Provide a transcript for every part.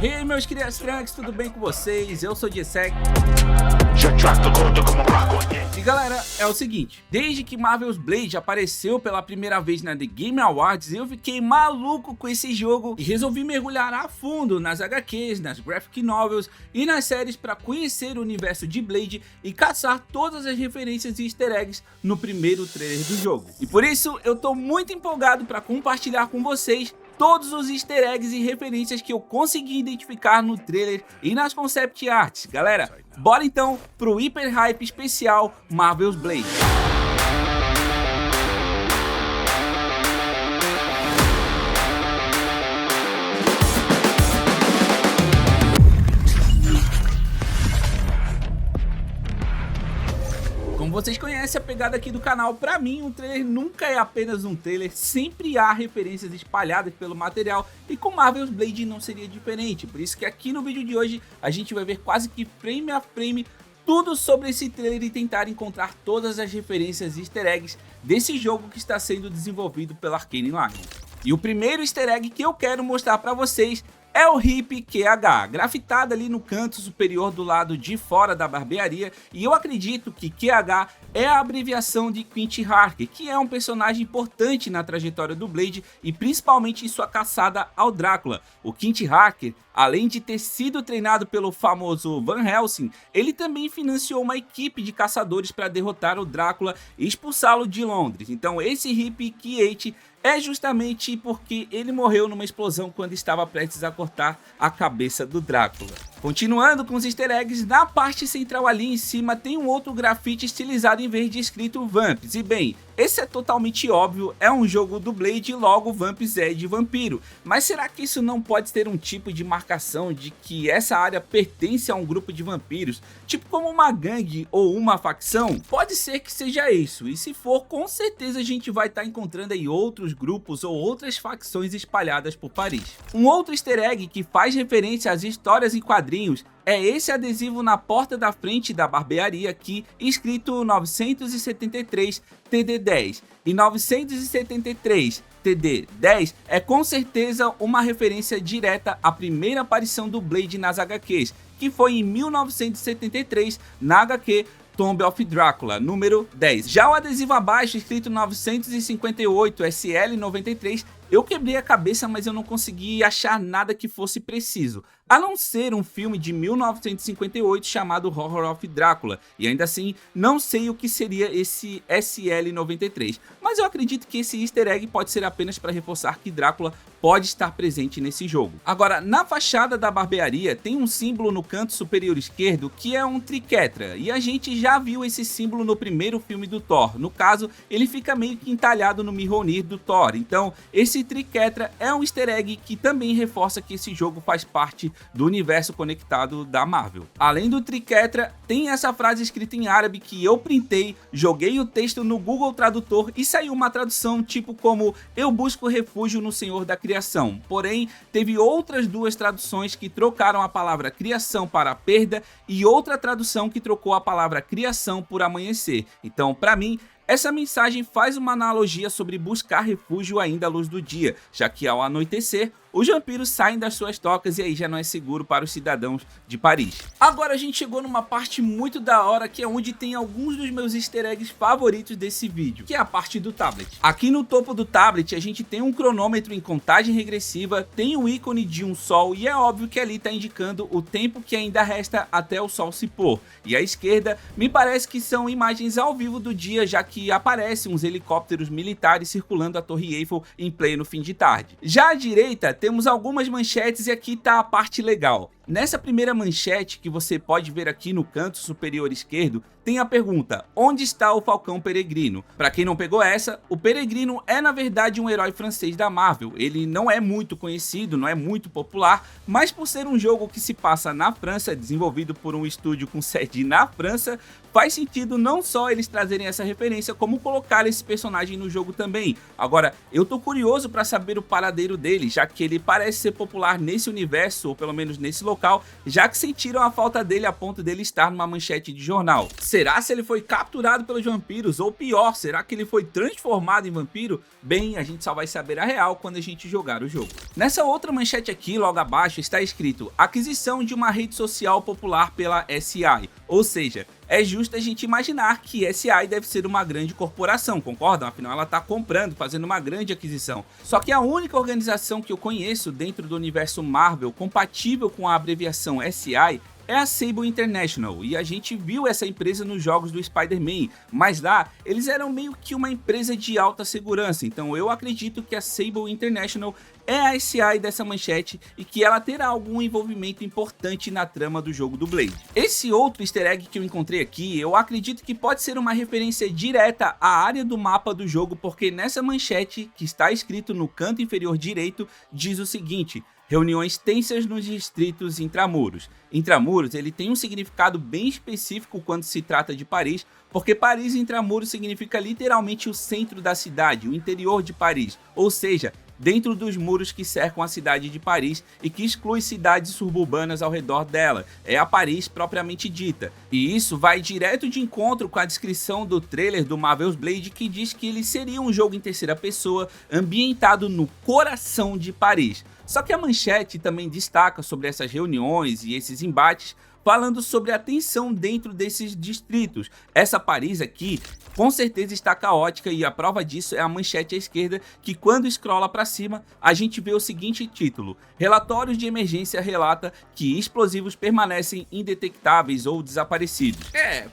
E aí, meus crianças trunks, tudo bem com vocês? Eu sou o Jessec. E galera, é o seguinte, desde que Marvel's Blade apareceu pela primeira vez na The Game Awards, eu fiquei maluco com esse jogo e resolvi mergulhar a fundo nas HQs, nas graphic novels e nas séries para conhecer o universo de Blade e caçar todas as referências e easter eggs no primeiro trailer do jogo. E por isso eu tô muito empolgado para compartilhar com vocês todos os easter eggs e referências que eu consegui identificar no trailer e nas concept arts. Galera, bora então pro hiper hype especial Marvel's Blade. Como vocês conhecem a pegada aqui do canal, pra mim um trailer nunca é apenas um trailer, sempre há referências espalhadas pelo material e com Marvel's Blade não seria diferente, por isso que aqui no vídeo de hoje a gente vai ver quase que frame a frame tudo sobre esse trailer e tentar encontrar todas as referências e easter eggs desse jogo que está sendo desenvolvido pela Arkane Lyon. E o primeiro easter egg que eu quero mostrar pra vocês é o hippie QH, grafitado ali no canto superior do lado de fora da barbearia, e eu acredito que QH é a abreviação de Quint Harker, que é um personagem importante na trajetória do Blade e principalmente em sua caçada ao Drácula. O Quint Harker, além de ter sido treinado pelo famoso Van Helsing, ele também financiou uma equipe de caçadores para derrotar o Drácula e expulsá-lo de Londres. Então esse hippie Quiet é justamente porque ele morreu numa explosão quando estava prestes a cortar a cabeça do Drácula. Continuando com os easter eggs, na parte central ali em cima tem um outro grafite estilizado em verde escrito Vamps. E bem, esse é totalmente óbvio, é um jogo do Blade e logo Vamps é de vampiro. Mas será que isso não pode ter um tipo de marcação de que essa área pertence a um grupo de vampiros, tipo como uma gangue ou uma facção? Pode ser que seja isso, e se for, com certeza a gente vai estar encontrando aí outros grupos ou outras facções espalhadas por Paris. Um outro easter egg que faz referência às histórias em quadrinhos é esse adesivo na porta da frente da barbearia aqui, escrito 973 TD10. E 973 TD10 é com certeza uma referência direta à primeira aparição do Blade nas HQs, que foi em 1973 na HQ Tomb of Dracula, número 10. Já o adesivo abaixo, escrito 958 SL93, eu quebrei a cabeça, mas eu não consegui achar nada que fosse preciso, a não ser um filme de 1958 chamado Horror of Drácula, e ainda assim não sei o que seria esse SL93, mas eu acredito que esse easter egg pode ser apenas para reforçar que Drácula pode estar presente nesse jogo. Agora, na fachada da barbearia tem um símbolo no canto superior esquerdo que é um triquetra, e a gente já viu esse símbolo no primeiro filme do Thor. No caso, ele fica meio que entalhado no Mjolnir do Thor, então esse triquetra é um easter egg que também reforça que esse jogo faz parte do universo conectado da Marvel. Além do triquetra, tem essa frase escrita em árabe que eu printei, joguei o texto no Google Tradutor e saiu uma tradução tipo como "eu busco refúgio no Senhor da Criação", porém teve outras duas traduções que trocaram a palavra criação para perda e outra tradução que trocou a palavra criação por amanhecer. Então, para mim, essa mensagem faz uma analogia sobre buscar refúgio ainda à luz do dia, já que ao anoitecer, os vampiros saem das suas tocas e aí já não é seguro para os cidadãos de Paris. Agora a gente chegou numa parte muito da hora, que é onde tem alguns dos meus easter eggs favoritos desse vídeo, que é a parte do tablet. Aqui no topo do tablet a gente tem um cronômetro em contagem regressiva, tem o ícone de um sol e é óbvio que ali está indicando o tempo que ainda resta até o sol se pôr. E à esquerda me parece que são imagens ao vivo do dia, já que aparecem uns helicópteros militares circulando a Torre Eiffel em pleno fim de tarde. Já à direita temos algumas manchetes e aqui tá a parte legal. Nessa primeira manchete que você pode ver aqui no canto superior esquerdo, tem a pergunta: onde está o Falcão Peregrino? Para quem não pegou essa, o Peregrino é na verdade um herói francês da Marvel. Ele não é muito conhecido, não é muito popular, mas por ser um jogo que se passa na França, desenvolvido por um estúdio com sede na França, faz sentido não só eles trazerem essa referência, como colocar esse personagem no jogo também. Agora, eu tô curioso para saber o paradeiro dele, já que ele ele parece ser popular nesse universo, ou pelo menos nesse local, já que sentiram a falta dele a ponto dele estar numa manchete de jornal. Será se ele foi capturado pelos vampiros? Ou pior, será que ele foi transformado em vampiro? Bem, a gente só vai saber a real quando a gente jogar o jogo. Nessa outra manchete aqui, logo abaixo, está escrito: aquisição de uma rede social popular pela SI, ou seja, é justo a gente imaginar que SI deve ser uma grande corporação, concordam? Afinal, ela está comprando, fazendo uma grande aquisição. Só que a única organização que eu conheço dentro do universo Marvel compatível com a abreviação SI é a Sable International, e a gente viu essa empresa nos jogos do Spider-Man, mas lá eles eram meio que uma empresa de alta segurança, então eu acredito que a Sable International é a SI dessa manchete e que ela terá algum envolvimento importante na trama do jogo do Blade. Esse outro easter egg que eu encontrei aqui, eu acredito que pode ser uma referência direta à área do mapa do jogo, porque nessa manchete, que está escrito no canto inferior direito, diz o seguinte: reuniões tensas nos distritos intramuros. Intramuros, ele tem um significado bem específico quando se trata de Paris, porque Paris intramuros significa literalmente o centro da cidade, o interior de Paris, ou seja, dentro dos muros que cercam a cidade de Paris e que exclui cidades suburbanas ao redor dela, é a Paris propriamente dita. E isso vai direto de encontro com a descrição do trailer do Marvel's Blade, que diz que ele seria um jogo em terceira pessoa, ambientado no coração de Paris. Só que a manchete também destaca sobre essas reuniões e esses embates, falando sobre a tensão dentro desses distritos. Essa Paris aqui com certeza está caótica, e a prova disso é a manchete à esquerda, que quando scrolla para cima a gente vê o seguinte título: relatórios de emergência relata que explosivos permanecem indetectáveis ou desaparecidos.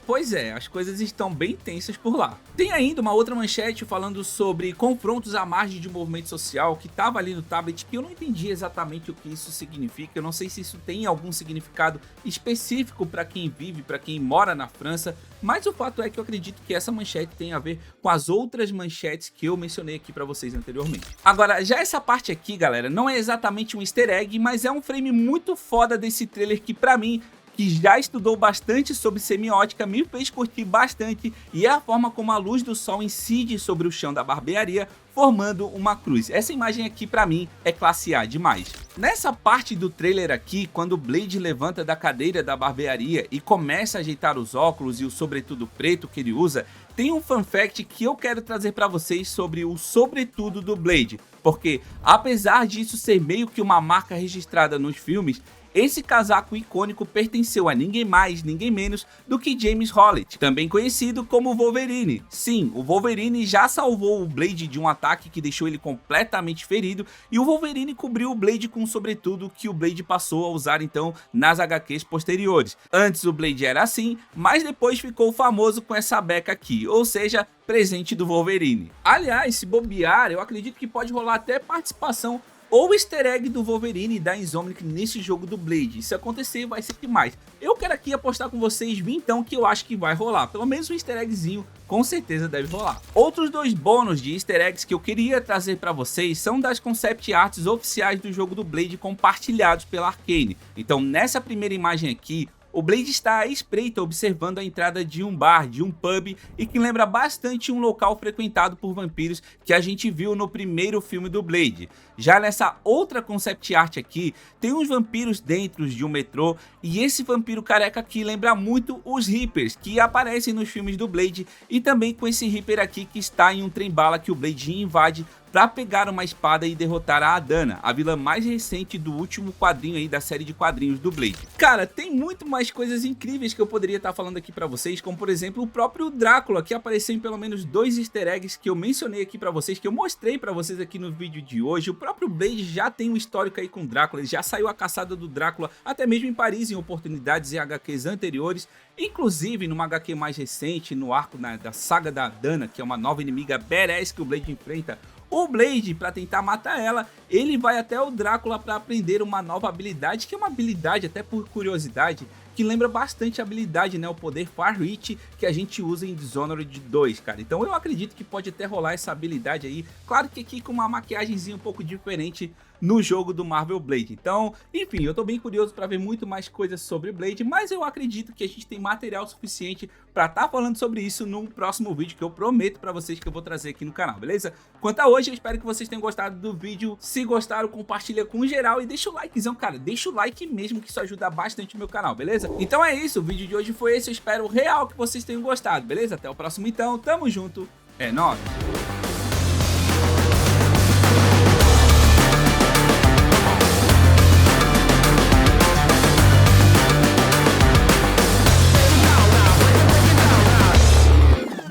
Pois é, as coisas estão bem tensas por lá. Tem ainda uma outra manchete falando sobre confrontos à margem de movimento social, que estava ali no tablet, que eu não entendi exatamente o que isso significa. Eu não sei se isso tem algum significado específico para quem vive, para quem mora na França, mas o fato é que eu acredito que essa manchete tem a ver com as outras manchetes que eu mencionei aqui para vocês anteriormente. Agora, já essa parte aqui, galera, não é exatamente um easter egg, mas é um frame muito foda desse trailer que, pra mim, que já estudou bastante sobre semiótica, me fez curtir bastante, e é a forma como a luz do sol incide sobre o chão da barbearia, formando uma cruz. Essa imagem aqui pra mim é classe A demais. Nessa parte do trailer aqui, quando o Blade levanta da cadeira da barbearia e começa a ajeitar os óculos e o sobretudo preto que ele usa, tem um fun fact que eu quero trazer pra vocês sobre o sobretudo do Blade, porque apesar disso ser meio que uma marca registrada nos filmes, esse casaco icônico pertenceu a ninguém mais, ninguém menos do que James Howlett, também conhecido como Wolverine. Sim, o Wolverine já salvou o Blade de um ataque que deixou ele completamente ferido, e o Wolverine cobriu o Blade com um sobretudo que o Blade passou a usar então nas HQs posteriores. Antes o Blade era assim, mas depois ficou famoso com essa beca aqui, ou seja, presente do Wolverine. Aliás, se bobear, eu acredito que pode rolar até participação ou easter egg do Wolverine e da Insomniac nesse jogo do Blade. Se acontecer, vai ser demais. Eu quero aqui apostar com vocês, então, que eu acho que vai rolar. Pelo menos um easter eggzinho, com certeza deve rolar. Outros dois bônus de easter eggs que eu queria trazer para vocês são das concept arts oficiais do jogo do Blade compartilhados pela Arcane. Então, nessa primeira imagem aqui, o Blade está à espreita observando a entrada de um bar, de um pub, e que lembra bastante um local frequentado por vampiros que a gente viu no primeiro filme do Blade. Já nessa outra concept art aqui, tem uns vampiros dentro de um metrô, e esse vampiro careca aqui lembra muito os Reapers que aparecem nos filmes do Blade, e também com esse Reaper aqui que está em um trem-bala que o Blade invade para pegar uma espada e derrotar a Adana, a vilã mais recente do último quadrinho aí da série de quadrinhos do Blade. Cara, tem muito mais coisas incríveis que eu poderia estar falando aqui para vocês, como por exemplo o próprio Drácula, que apareceu em pelo menos 2 easter eggs que eu mencionei aqui para vocês, que eu mostrei para vocês aqui no vídeo de hoje. O próprio Blade já tem um histórico aí com Drácula, ele já saiu a caçada do Drácula até mesmo em Paris em oportunidades e HQs anteriores, inclusive numa HQ mais recente, no arco da saga da Adana, que é uma nova inimiga badass que o Blade enfrenta. O Blade, para tentar matar ela, ele vai até o Drácula para aprender uma nova habilidade, que é uma habilidade, até por curiosidade, que lembra bastante a habilidade, né, o poder Far Reach, que a gente usa em Dishonored 2, cara. Então eu acredito que pode até rolar essa habilidade aí, claro que aqui com uma maquiagemzinha um pouco diferente, no jogo do Marvel Blade. Então, enfim, eu tô bem curioso para ver muito mais coisas sobre Blade, mas eu acredito que a gente tem material suficiente para estar falando sobre isso num próximo vídeo que eu prometo para vocês que eu vou trazer aqui no canal, beleza? Quanto a hoje, eu espero que vocês tenham gostado do vídeo. Se gostaram, compartilha com geral e deixa o likezão, cara, deixa o like mesmo, que isso ajuda bastante o meu canal, beleza? Então é isso, o vídeo de hoje foi esse, eu espero real que vocês tenham gostado, beleza? Até o próximo então, tamo junto, é nóis!